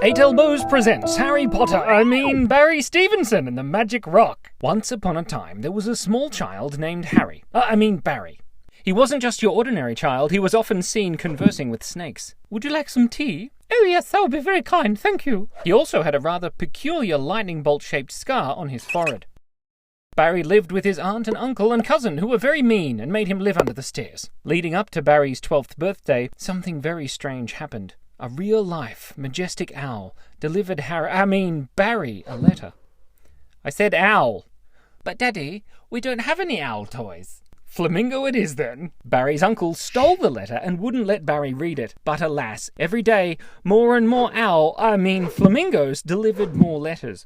Eight Elbows presents Barry Stevenson and the Magic Rock. Once upon a time, there was a small child named Barry. He wasn't just your ordinary child, he was often seen conversing with snakes. Would you like some tea? Oh yes, that would be very kind, thank you. He also had a rather peculiar lightning bolt-shaped scar on his forehead. Barry lived with his aunt and uncle and cousin, who were very mean and made him live under the stairs. Leading up to Barry's 12th birthday, something very strange happened. A real-life, majestic owl delivered Barry a letter. I said owl. But Daddy, we don't have any owl toys. Flamingo it is then. Barry's uncle stole the letter and wouldn't let Barry read it. But alas, every day, more and more flamingos delivered more letters.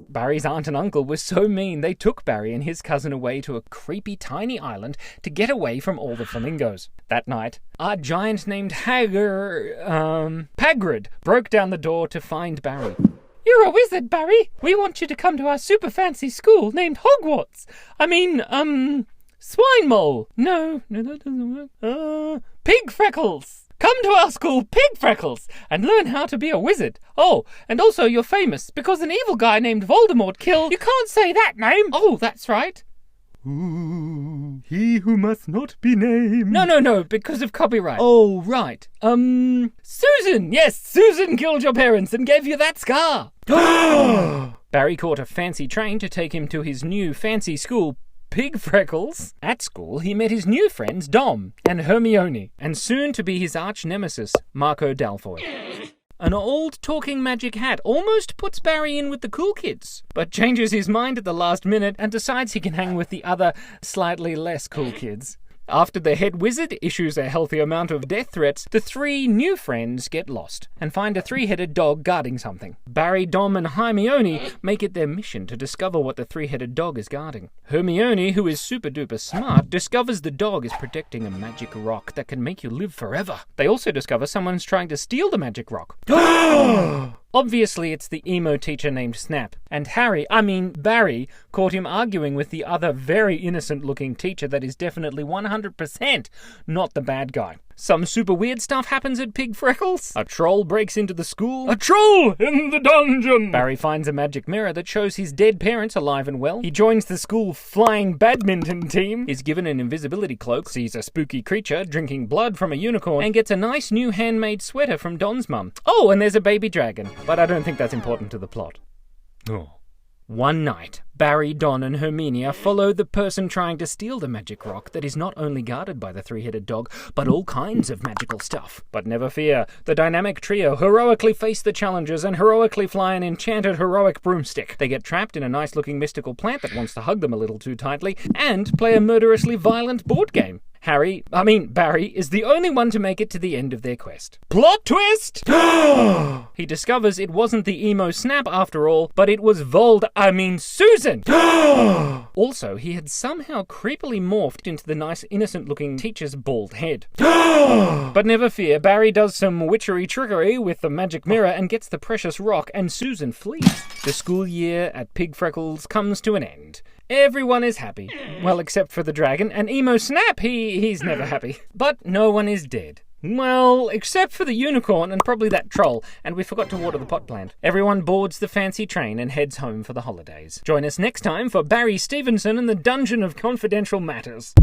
Barry's aunt and uncle were so mean they took Barry and his cousin away to a creepy tiny island to get away from all the flamingos. That night, a giant named Hagrid broke down the door to find Barry. You're a wizard, Barry. We want you to come to our super fancy school named Hogwarts. Swine Mole. No, that doesn't work. Pig Freckles. Come to our school, Pig Freckles, and learn how to be a wizard. Oh, and also you're famous, because an evil guy named Voldemort killed... You can't say that name! Oh, that's right. Ooh, he who must not be named... No, because of copyright. Oh, right. Susan! Yes, Susan killed your parents and gave you that scar. Barry caught a fancy train to take him to his new fancy school, Pig Freckles. At school, he met his new friends Dom and Hermione, and soon to be his arch-nemesis, Marco Dalfoy. An old talking magic hat almost puts Barry in with the cool kids, but changes his mind at the last minute and decides he can hang with the other, slightly less cool kids. After the head wizard issues a healthy amount of death threats, the three new friends get lost and find a three-headed dog guarding something. Barry, Dom, and Hermione make it their mission to discover what the three-headed dog is guarding. Hermione, who is super-duper smart, discovers the dog is protecting a magic rock that can make you live forever. They also discover someone's trying to steal the magic rock. Obviously, it's the emo teacher named Snap, and Barry caught him arguing with the other very innocent-looking teacher that is definitely 100% not the bad guy. Some super weird stuff happens at Pig Freckles. A troll breaks into the school. A troll in the dungeon! Barry finds a magic mirror that shows his dead parents alive and well. He joins the school flying badminton team, is given an invisibility cloak, sees a spooky creature drinking blood from a unicorn, and gets a nice new handmade sweater from Don's mum. Oh, and there's a baby dragon, but I don't think that's important to the plot. Oh. One night, Barry, Don, and Herminia follow the person trying to steal the magic rock that is not only guarded by the three-headed dog, but all kinds of magical stuff. But never fear, the dynamic trio heroically face the challenges and heroically fly an enchanted heroic broomstick. They get trapped in a nice-looking mystical plant that wants to hug them a little too tightly, and play a murderously violent board game. Barry is the only one to make it to the end of their quest. Plot twist! He discovers it wasn't the emo Snap after all, but it was Susan! Also, he had somehow creepily morphed into the nice innocent-looking teacher's bald head. But never fear, Barry does some witchery trickery with the magic mirror and gets the precious rock, and Susan flees. The school year at Pig Freckles comes to an end. Everyone is happy. Well, except for the dragon, and emo Snap, he's never happy. But no one is dead. Well, except for the unicorn and probably that troll, and we forgot to water the pot plant. Everyone boards the fancy train and heads home for the holidays. Join us next time for Barry Stevenson and the Dungeon of Confidential Matters.